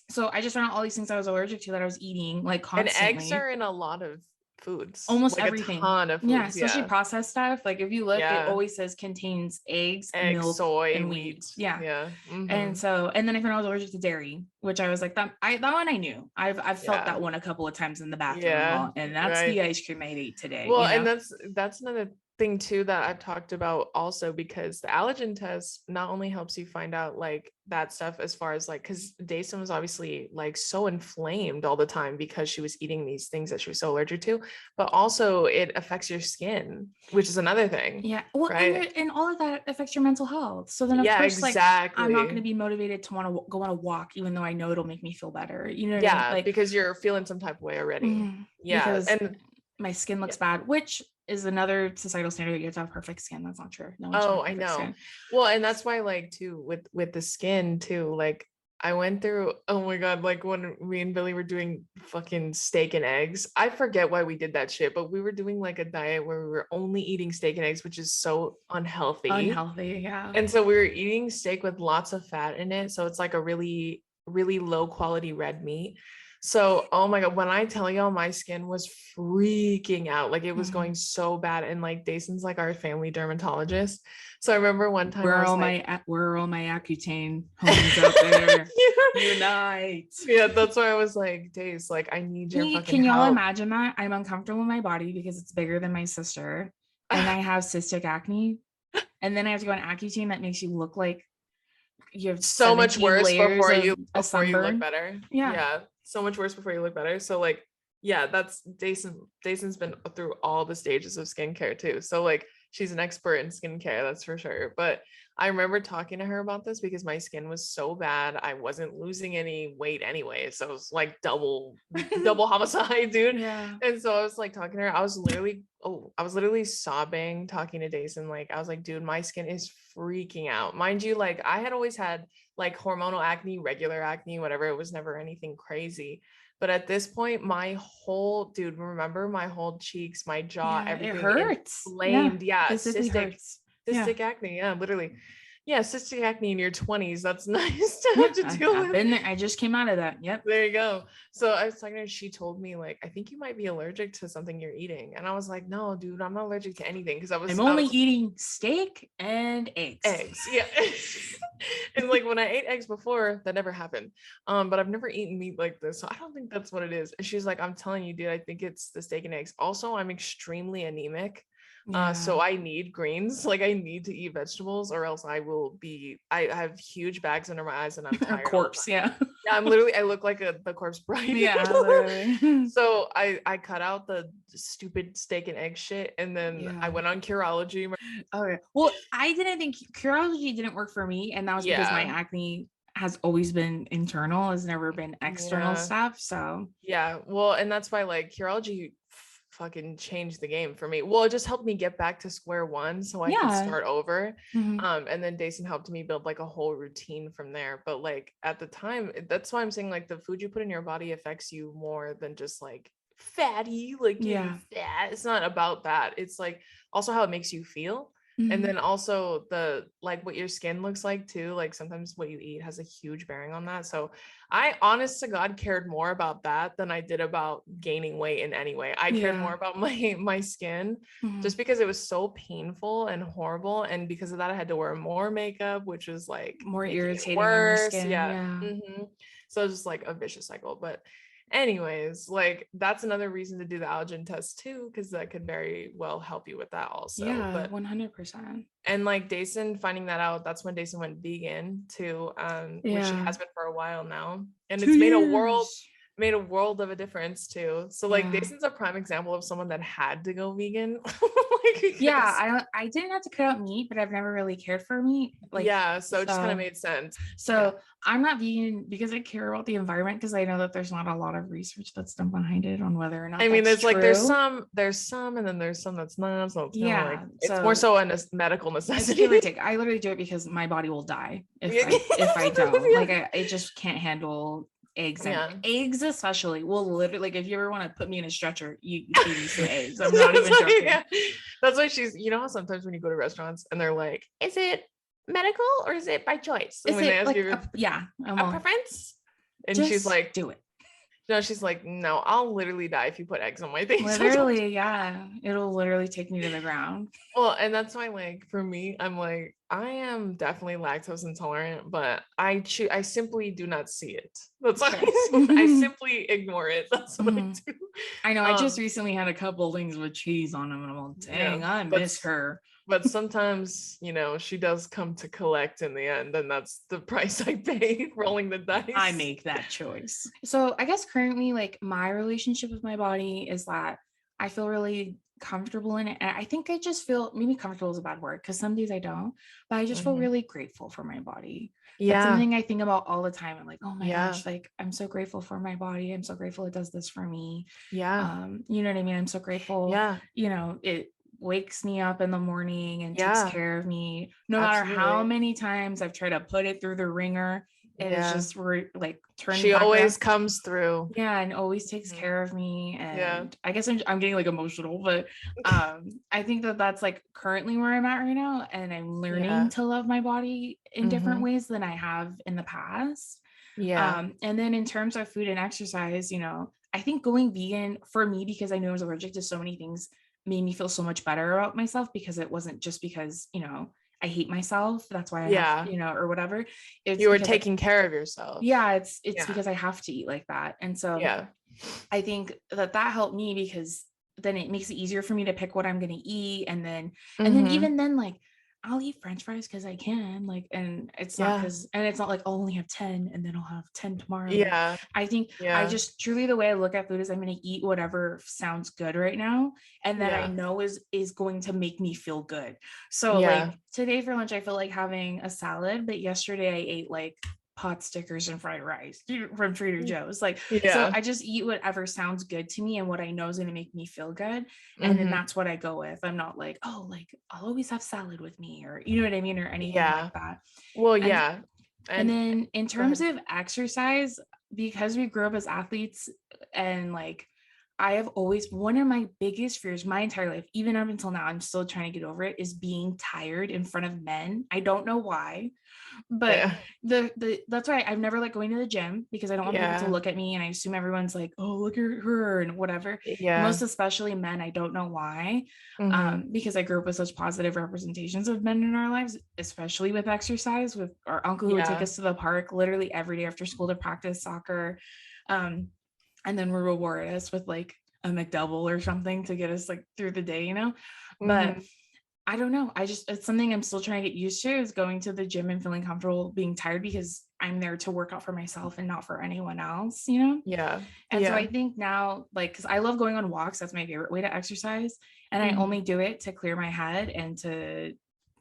So I just found out all these things I was allergic to that I was eating like constantly. And eggs are in a lot of foods. Almost like everything. A ton of foods. Yeah, especially processed stuff. Like if you look, it always says contains eggs, milk, soy, and wheat. Yeah. Mm-hmm. And so, and then I found I was allergic to dairy, which I was like, that one I knew. I've felt that one a couple of times in the bathroom, and that's the ice cream I ate today. Well, and that's another thing too that I've talked about also, because the allergen test not only helps you find out like that stuff as far as like, because Dason was obviously like so inflamed all the time because she was eating these things that she was so allergic to, but also it affects your skin, which is another thing. Yeah. Well, right? and all of that affects your mental health. So then of course, like I'm not going to be motivated to want to go on a walk, even though I know it'll make me feel better. You know what I mean? Like, because you're feeling some type of way already. Because and my skin looks bad, which is another societal standard. You have to have perfect skin. That's not true. No one should have perfect skin. Well, and that's why like too with the skin too, like I went through, oh my God, like when me and Billy were doing fucking steak and eggs. I forget why we did that shit, but we were doing like a diet where we were only eating steak and eggs, which is so unhealthy. Yeah. And so we were eating steak with lots of fat in it. So it's like a really, really low quality red meat. So, oh my God, when I tell y'all my skin was freaking out, like it was going so bad. And like Dason's like our family dermatologist. So I remember one time where are all my Accutane homies out there? Unite. Yeah, that's why I was like, Dace, like I need your fucking Can y'all imagine that? I'm uncomfortable in my body because it's bigger than my sister. And I have cystic acne. And then I have to go on Accutane that makes you look like you have so much worse before you look better. Yeah. So much worse before you look better. So like, yeah, that's Dason's been through all the stages of skincare too. So like she's an expert in skincare, that's for sure. But I remember talking to her about this because my skin was so bad. I wasn't losing any weight anyway. So it was like double homicide, dude. Yeah. And so I was like talking to her. I was literally sobbing, talking to Dason. Like I was like, dude, my skin is freaking out. Mind you, like I had always had like hormonal acne, regular acne, whatever. It was never anything crazy. But at this point, my whole cheeks, my jaw, everything it hurts. Inflamed. Yeah. Physically hurts. Cystic acne. Yeah, literally. Yeah, cystic acne in your 20s. That's nice to have to deal with. Been there. I just came out of that. Yep. There you go. So I was talking to her, she told me like, I think you might be allergic to something you're eating. And I was like, no, dude, I'm not allergic to anything. Because I'm only eating steak and eggs. Yeah. And like when I ate eggs before, that never happened. But I've never eaten meat like this. So I don't think that's what it is. And she's like, I'm telling you, dude, I think it's the steak and eggs. Also, I'm extremely anemic. So I need greens, like I need to eat vegetables or else I have huge bags under my eyes and I'm tired. A corpse. Yeah, I look like the corpse bride. Yeah, literally. So I cut out the stupid steak and egg shit and then I went on Curology. Okay. Well, I didn't think Curology didn't work for me, and that was because my acne has always been internal, has never been external stuff. So well, and that's why like Curology fucking changed the game for me. Well, it just helped me get back to square one so I could start over. And then Dason helped me build like a whole routine from there. But like at the time, that's why I'm saying like the food you put in your body affects you more than just like fatty, like fat. It's not about that. It's like also how it makes you feel. And then also the like what your skin looks like too. Like sometimes what you eat has a huge bearing on that. So I honest to God cared more about that than I did about gaining weight in any way. I cared more about my skin just because it was so painful and horrible. And because of that, I had to wear more makeup, which was like more irritating on your skin. So it was just like a vicious cycle. But anyways, like that's another reason to do the allergen test too, because that could very well help you with that also. But 100%. And like Dason finding that out, that's when Dason went vegan too, which she has been for a while now, and it's made a world of a difference too. So like Dason's a prime example of someone that had to go vegan. I didn't have to cut out meat, but I've never really cared for meat. So it just kind of made sense. So I'm not vegan because I care about the environment, because I know that there's not a lot of research that's done behind it on whether or not there's true. Like there's some and then there's some that's not. So it's more so a medical necessity. I literally do it because my body will die if I don't. Like I just can't handle eggs and eggs especially. Well, literally, like if you ever want to put me in a stretcher, you feed me some eggs. I'm not even joking. That's why she's, you know how sometimes when you go to restaurants and they're like, is it medical or is it by choice? And when they ask you a preference, and she's like, do it. No, she's like, no, I'll literally die if you put eggs on my face. Literally, yeah. It'll literally take me to the ground. Well, and that's why, like, for me, I'm like, I am definitely lactose intolerant, but I simply do not see it. That's why I simply ignore it. That's what I do. I know. I just recently had a couple things with cheese on them, and I'm like, dang, I miss her. But sometimes, you know, she does come to collect in the end, and that's the price I pay rolling the dice. I make that choice. So I guess currently, like, my relationship with my body is that I feel really comfortable in it. And I think I just feel, maybe comfortable is a bad word because some days I don't, but I just feel really grateful for my body. That's something I think about all the time. I'm like, oh my gosh, like, I'm so grateful for my body. I'm so grateful it does this for me. You know what I mean? I'm so grateful. You know, it wakes me up in the morning and takes care of me. No matter how many times I've tried to put it through the ringer, it is just like turning. She always comes through. Yeah, and always takes care of me. And I guess I'm getting like emotional, but I think that's like currently where I'm at right now, and I'm learning to love my body in different ways than I have in the past. And then in terms of food and exercise, you know, I think going vegan for me, because I know I was allergic to so many things, made me feel so much better about myself, because it wasn't just because, you know, I hate myself, that's why I have, you know, or whatever. It's you were taking care of yourself. Yeah, it's because I have to eat like that. And so I think that helped me, because then it makes it easier for me to pick what I'm going to eat. And then even then, like, I'll eat French fries because I can, like, and it's not like I'll only have 10 and then I'll have 10 tomorrow. Like, I think I just truly, the way I look at food is I'm going to eat whatever sounds good right now, and that I know is going to make me feel good. So like today for lunch, I feel like having a salad, but yesterday I ate like pot stickers and fried rice from Trader Joe's. Like, so I just eat whatever sounds good to me and what I know is going to make me feel good. And then that's what I go with. I'm not like, oh, like I'll always have salad with me, or, you know what I mean? Or anything like that. Well, and then in terms of exercise, because we grew up as athletes, and like, I have always, one of my biggest fears my entire life, even up until now, I'm still trying to get over it, is being tired in front of men. I don't know why, but that's why I've never liked going to the gym, because I don't want people to look at me, and I assume everyone's like, oh, look at her and whatever. Most especially men. I don't know why, because I grew up with such positive representations of men in our lives, especially with exercise, with our uncle who would take us to the park literally every day after school to practice soccer, and then reward us with like a McDouble or something to get us like through the day, you know. But I don't know. It's something I'm still trying to get used to, is going to the gym and feeling comfortable being tired, because I'm there to work out for myself and not for anyone else, you know? And so I think now, like, because I love going on walks, that's my favorite way to exercise. And I only do it to clear my head and to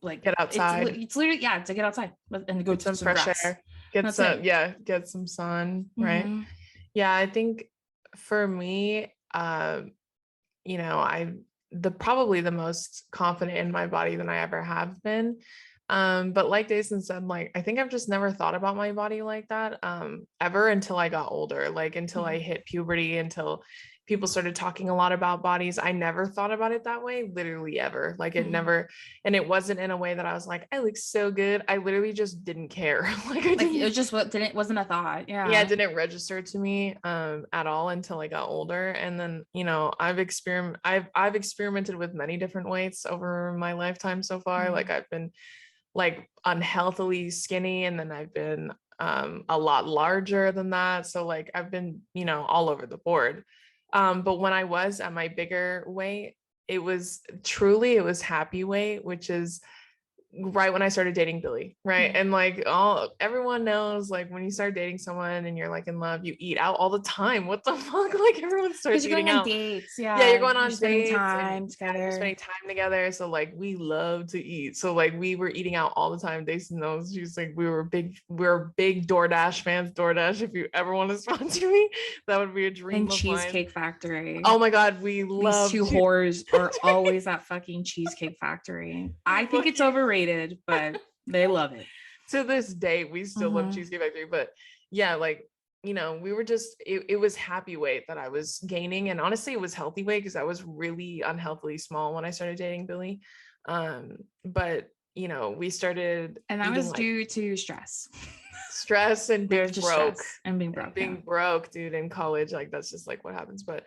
like get outside. It's literally, to get outside and go to some fresh grass. Air. Get some sun, right? Yeah, I think for me, you know, probably the most confident in my body than I ever have been. But like Jason said, like, I think I've just never thought about my body like that, ever until I got older, like until I hit puberty, until people started talking a lot about bodies. I never thought about it that way, literally ever. Like it never, and it wasn't in a way that I was like, I look so good. I literally just didn't care. It wasn't a thought. It didn't register to me at all until I got older. And then, you know, I've experimented with many different weights over my lifetime so far. Like I've been like unhealthily skinny, and then I've been a lot larger than that. So like I've been, you know, all over the board. But when I was at my bigger weight, it was happy weight, which is right when I started dating Billy, right? And like everyone knows, like when you start dating someone and you're like in love, you eat out all the time. What the fuck? Like everyone starts eating out. Dates, you're going on dates, time together. You're spending time together. So like we love to eat. So like we were eating out all the time. Jason knows. She's like, we were big DoorDash fans. DoorDash, if you ever want to sponsor me, that would be a dream. And Cheesecake Factory. Oh my god, we love these two whores are always at fucking Cheesecake Factory. I think it's overrated, but they love it. To this day, we still love Cheesecake Factory. But yeah, like, you know, we were just, it was happy weight that I was gaining. And honestly, it was healthy weight because I was really unhealthily small when I started dating Billy. But, you know, we started. And that was due to stress. stress and being broke being broke, dude, in college. Like that's just like what happens. But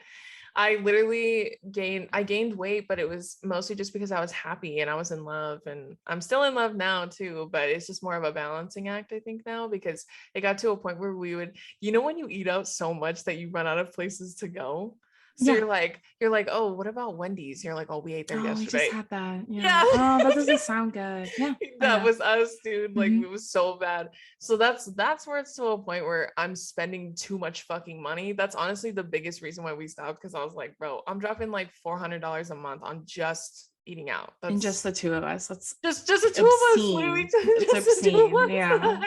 I literally gained weight, but it was mostly just because I was happy and I was in love, and I'm still in love now too, but it's just more of a balancing act, I think now, because it got to a point where we would, when you eat out so much that you run out of places to go. So you're like, oh, what about Wendy's? You're like, oh, we ate there yesterday. We just had that. Yeah. Oh, that doesn't sound good. Yeah. That was us, dude. Like it was so bad. So that's where it's to a point where I'm spending too much fucking money. That's honestly the biggest reason why we stopped, because I was like, bro, I'm dropping like $400 a month on just eating out. And just the two of us. That's just the two of us. It's obscene. Yeah.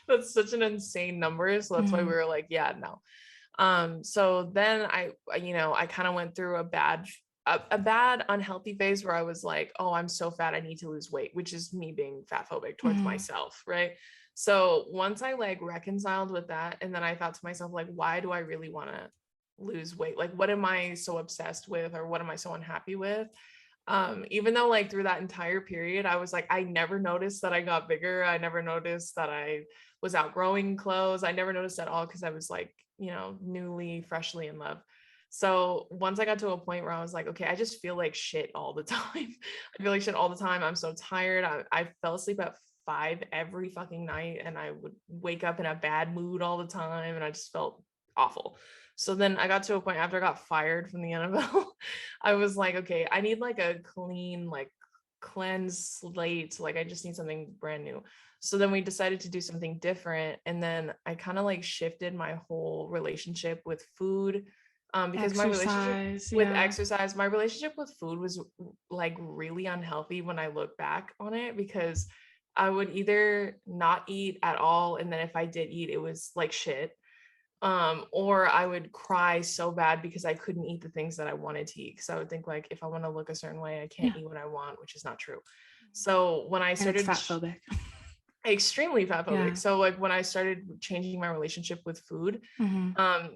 That's such an insane number. So that's why we were like, yeah, no. So then I kind of went through a bad unhealthy phase where I was like, oh, I'm so fat, I need to lose weight, which is me being fat phobic towards myself, right? So once I like reconciled with that, and then I thought to myself, like, why do I really want to lose weight? Like, what am I so obsessed with, or what am I so unhappy with? Even though like through that entire period, I was like, I never noticed that I got bigger. I never noticed that I was outgrowing clothes. I never noticed at all, because I was like, freshly in love. So once I got to a point where I was like, okay, I just feel like shit all the time. I feel like shit all the time. I'm so tired. I fell asleep at 5 every fucking night, and I would wake up in a bad mood all the time, and I just felt awful. So then I got to a point after I got fired from the NFL, I was like, okay, I need like a clean, like cleanse slate. Like I just need something brand new. So then we decided to do something different. And then I kind of like shifted my whole relationship with food. Because my relationship with exercise, my relationship with food was like really unhealthy when I look back on it, because I would either not eat at all, and then if I did eat, it was like shit. Or I would cry so bad because I couldn't eat the things that I wanted to eat. Because I would think like, if I want to look a certain way, I can't eat what I want, which is not true. So when I started fat phobic. Extremely fat phobic. So like when I started changing my relationship with food,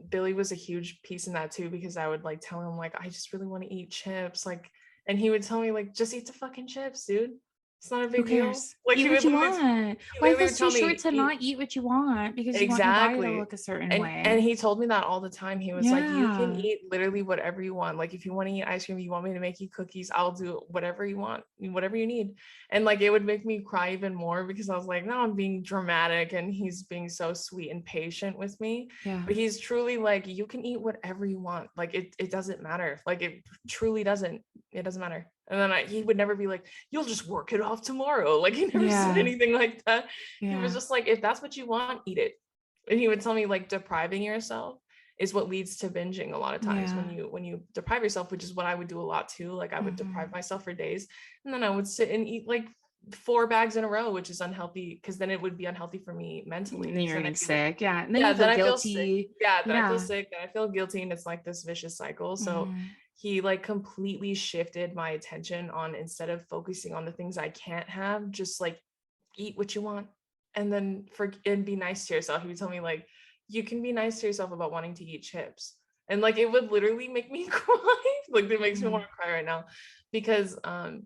Billy was a huge piece in that too, because I would like tell him like, I just really want to eat chips, like, and he would tell me like, just eat the fucking chips, dude. It's not a big deal. Like eat what you want. Life is too short to not eat what you want, because you want your body to look a certain way. And he told me that all the time. He was like, you can eat literally whatever you want. Like if you want to eat ice cream, you want me to make you cookies, I'll do whatever you want, whatever you need. And like it would make me cry even more, because I was like, no, I'm being dramatic, and he's being so sweet and patient with me. But he's truly like, you can eat whatever you want. Like it doesn't matter. Like it truly doesn't. It doesn't matter. And then he would never be like, you'll just work it off tomorrow. Like he never said anything like that. He was just like, if that's what you want, eat it. And he would tell me like, depriving yourself is what leads to binging a lot of times. When you deprive yourself, which is what I would do a lot too. Like I would deprive myself for days, and then I would sit and eat like 4 bags in a row, which is unhealthy, because then it would be unhealthy for me mentally. And then you're getting sick. And then you feel guilty. I feel sick. I feel sick, then I feel guilty, and it's like this vicious cycle. So he like completely shifted my attention on, instead of focusing on the things I can't have, just like eat what you want, and then and be nice to yourself. He would tell me like, you can be nice to yourself about wanting to eat chips. And like it would literally make me cry. Like it makes me want to cry right now, because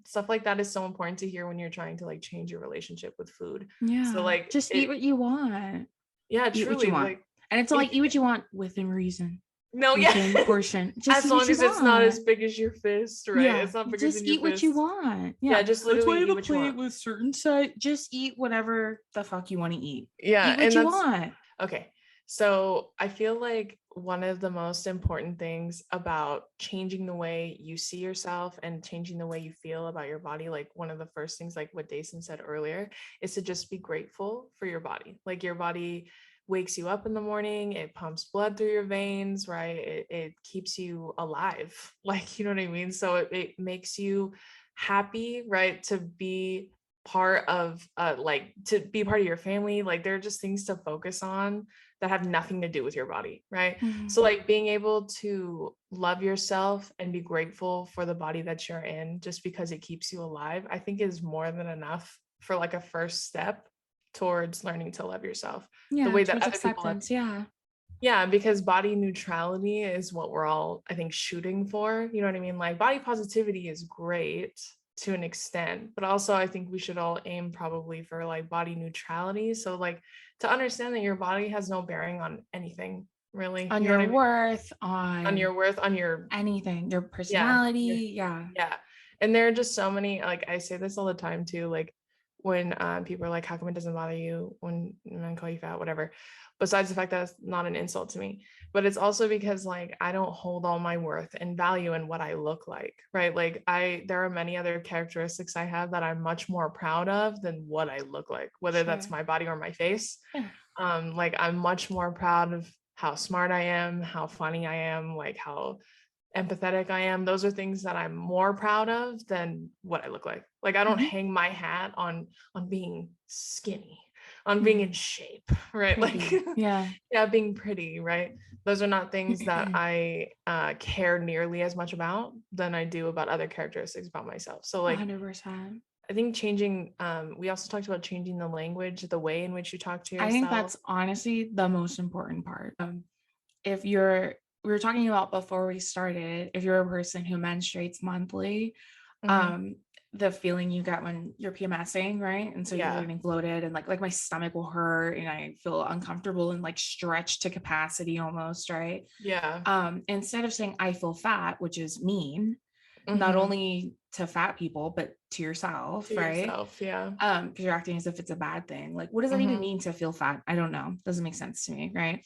stuff like that is so important to hear when you're trying to like change your relationship with food. So like just eat what you want. Yeah, eat truly. What you want. Like, and it's like eat what you want within reason. No, portion. Just as long as it's not as big as your fist, right? Yeah. It's not bigger just than your eat what you want. Yeah, just literally eat what you want. With certain size. Just eat whatever the fuck you want to eat. Yeah, eat what you want. Okay. So I feel like one of the most important things about changing the way you see yourself and changing the way you feel about your body, like one of the first things, like what Dason said earlier, is to just be grateful for your body. Like your body wakes you up in the morning, it pumps blood through your veins, right? It keeps you alive, like, you know what I mean? So it makes you happy, right? To be part of like to be part of your family. Like there are just things to focus on that have nothing to do with your body, right? So like being able to love yourself and be grateful for the body that you're in, just because it keeps you alive, I think is more than enough for like a first step towards learning to love yourself the way that other people love. Yeah, because body neutrality is what we're all, I think, shooting for. You know what I mean? Like body positivity is great, to an extent, but also I think we should all aim probably for like body neutrality. So like to understand that your body has no bearing on anything really, on your worth, on your worth, on your anything, your personality. Yeah. And there are just so many, like I say this all the time too, like when people are like, how come it doesn't bother you when men call you fat, whatever, besides the fact that it's not an insult to me, but it's also because like I don't hold all my worth and value in what I look like, right? Like there are many other characteristics I have that I'm much more proud of than what I look like, whether that's my body or my face. Like I'm much more proud of how smart I am, how funny I am, like how empathetic I am. Those are things that I'm more proud of than what I look like. Like I don't hang my hat on being skinny, on being in shape, right? Pretty. Like being pretty, right? Those are not things that I care nearly as much about than I do about other characteristics about myself. So like 100%. I think changing, we also talked about changing the language, the way in which you talk to yourself. I think that's honestly the most important part. If we were talking about before we started, if you're a person who menstruates monthly, the feeling you get when you're PMSing, right? And so you're getting bloated and like my stomach will hurt and I feel uncomfortable and like stretched to capacity almost, right? Instead of saying I feel fat, which is mean, not only to fat people, but to yourself, right? Because you're acting as if it's a bad thing. Like, what does that even mean to feel fat? I don't know. Doesn't make sense to me, right?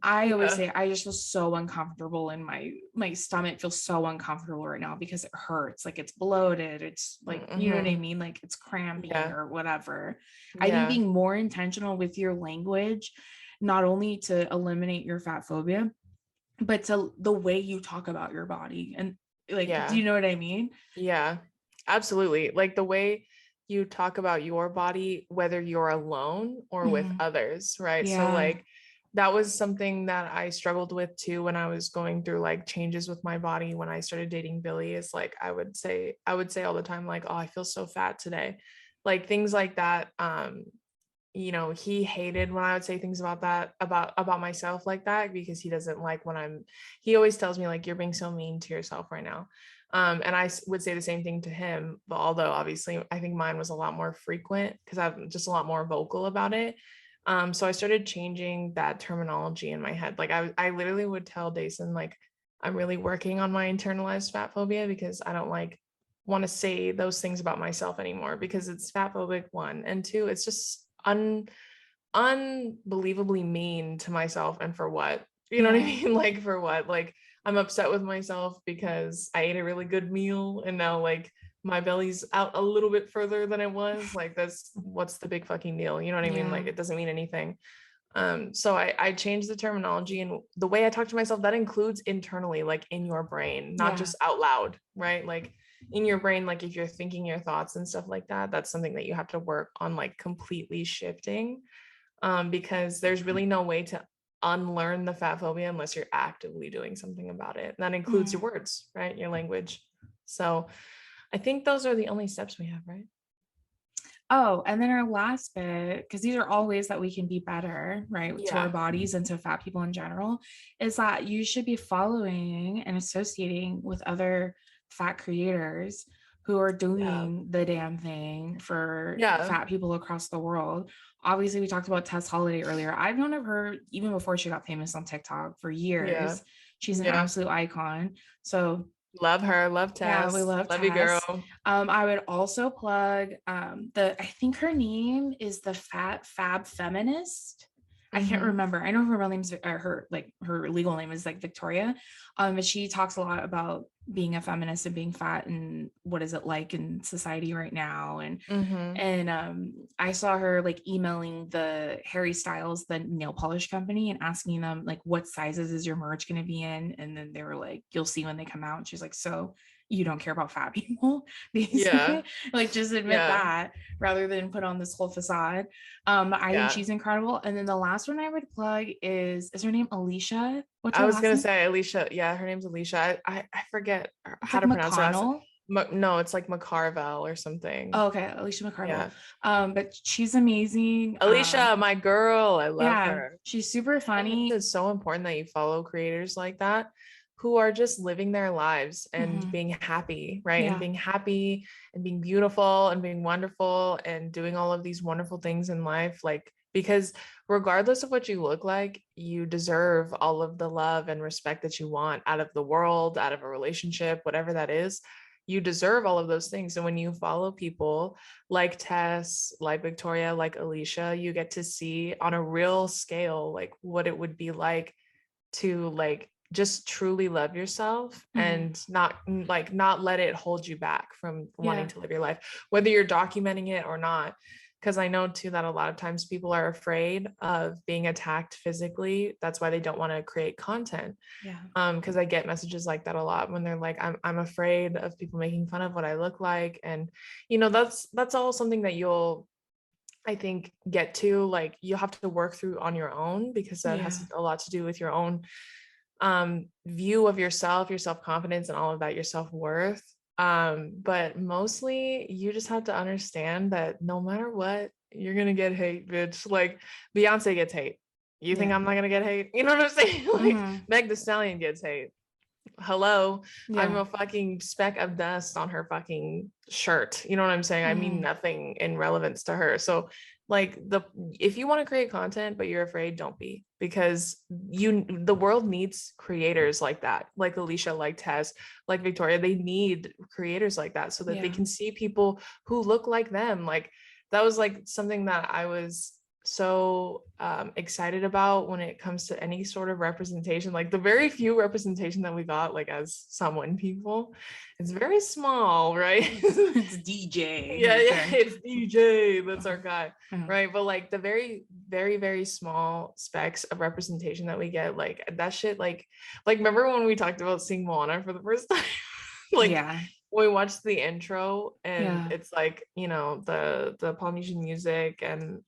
I always say I just feel so uncomfortable and my stomach feels so uncomfortable right now because it hurts. Like it's bloated. It's like, you know what I mean? Like it's cramping or whatever. I think being more intentional with your language, not only to eliminate your fat phobia, but to the way you talk about your body. And like, do you know what I mean? Yeah, absolutely. Like the way you talk about your body, whether you're alone or with others, right? So like that was something that I struggled with too when I was going through like changes with my body when I started dating Billy. Is like I would say all the time, like, oh, I feel so fat today. Like things like that. You know, he hated when I would say things about that, about myself like that, because he doesn't like when he always tells me like, you're being so mean to yourself right now. And I would say the same thing to him, but although obviously I think mine was a lot more frequent because I'm just a lot more vocal about it. So I started changing that terminology in my head. Like I literally would tell Dason, like, I'm really working on my internalized fat phobia because I don't like want to say those things about myself anymore because it's fat phobic, one, and two, it's just unbelievably mean to myself. And for what? You know what I mean? Like for what? Like I'm upset with myself because I ate a really good meal and now like my belly's out a little bit further than it was. Like what's the big fucking deal? You know what I mean? Like it doesn't mean anything. So I changed the terminology and the way I talk to myself. That includes internally, like in your brain, not just out loud, right? Like in your brain, like if you're thinking your thoughts and stuff like that, that's something that you have to work on, like completely shifting, because there's really no way to unlearn the fat phobia unless you're actively doing something about it. And that includes your words, right? Your language. So I think those are the only steps we have, right? Oh, and then our last bit, because these are all ways that we can be better, right, to our bodies and to fat people in general, is that you should be following and associating with other fat creators who are doing the damn thing for fat people across the world. Obviously, we talked about Tess Holiday earlier. I've known of her even before she got famous on TikTok for years. She's an absolute icon. So love her, love Tess. Yeah, we love you, girl. I would also plug I think her name is the Fab Feminist. I can't remember. I know her real name's her legal name is like Victoria. But she talks a lot about being a feminist and being fat and what is it like in society right now. And I saw her like emailing the Harry Styles, the nail polish company, and asking them like, what sizes is your merch going to be in? And then they were like, you'll see when they come out. And she's like, so you don't care about fat people, basically. Like just admit that rather than put on this whole facade. I think she's incredible. And then the last one I would plug is her name Alicia? I was gonna say Alicia. Yeah, her name's Alicia. I forget how to pronounce her. No, it's like McCarvel or something. Oh, okay, Alicia McCarvel. But she's amazing. Alicia, my girl, I love her. She's super funny. It's so important that you follow creators like that who are just living their lives and being happy, right? And being happy and being beautiful and being wonderful and doing all of these wonderful things in life. Like, because regardless of what you look like, you deserve all of the love and respect that you want out of the world, out of a relationship, whatever that is. You deserve all of those things. And when you follow people like Tess, like Victoria, like Alicia, you get to see on a real scale, like what it would be like to like just truly love yourself and not let it hold you back from wanting to live your life, whether you're documenting it or not. Because I know too that a lot of times people are afraid of being attacked physically. That's why they don't want to create content. Because I get messages like that a lot when they're like, I'm afraid of people making fun of what I look like. And that's all something that you'll, I think, get to, like, you'll have to work through on your own, because that has a lot to do with your own view of yourself, your self-confidence, and all of that, your self-worth. But mostly you just have to understand that no matter what, you're gonna get hate, bitch. Like Beyonce gets hate. You think I'm not gonna get hate? You know what I'm saying? Like Meg Thee Stallion gets hate. Hello, I'm a fucking speck of dust on her fucking shirt. You know what I'm saying? I mean nothing in relevance to her. So like if you want to create content but you're afraid, don't be, because the world needs creators like that, like Alicia, like Tess, like Victoria. They need creators like that so that they can see people who look like them. Like that was like something that I was so excited about when it comes to any sort of representation. Like the very few representation that we got, like as Samoan people, it's very small, right? It's DJ. It's DJ, that's our guy, right? But like the very, very, very small specks of representation that we get, like that shit, like remember when we talked about seeing Moana for the first time? Like when we watched the intro and it's like, you know, the Polynesian music and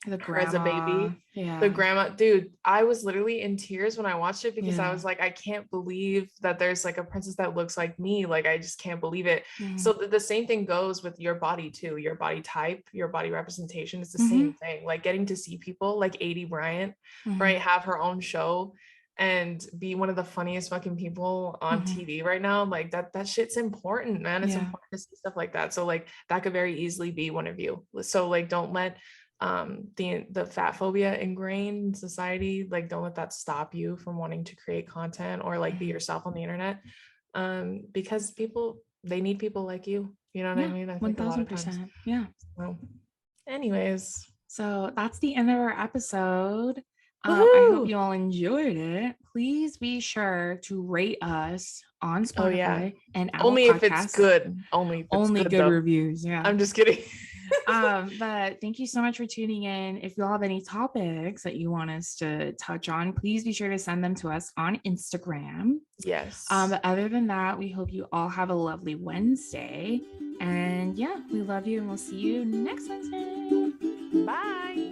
the grandma, as a baby, the grandma, dude, I was literally in tears when I watched it, because I was like, I can't believe that there's like a princess that looks like me. Like I just can't believe it. So the same thing goes with your body too, your body type, your body representation is the same thing. Like getting to see people like Adie Bryant, right, have her own show and be one of the funniest fucking people on TV right now. Like that shit's important, man. It's important to see stuff like that. So like that could very easily be one of you. So like don't let the fat phobia ingrained in society, like don't let that stop you from wanting to create content or like be yourself on the internet, because people, they need people like you know what I mean? I think 1000%. Well, anyways, so that's the end of our episode. I hope you all enjoyed it. Please be sure to rate us on Spotify and Apple only Podcasts. If it's good. Only good reviews. I'm just kidding. But thank you so much for tuning in. If you all have any topics that you want us to touch on, please be sure to send them to us on Instagram. Yes. But other than that, we hope you all have a lovely Wednesday. And we love you, and we'll see you next Wednesday. Bye.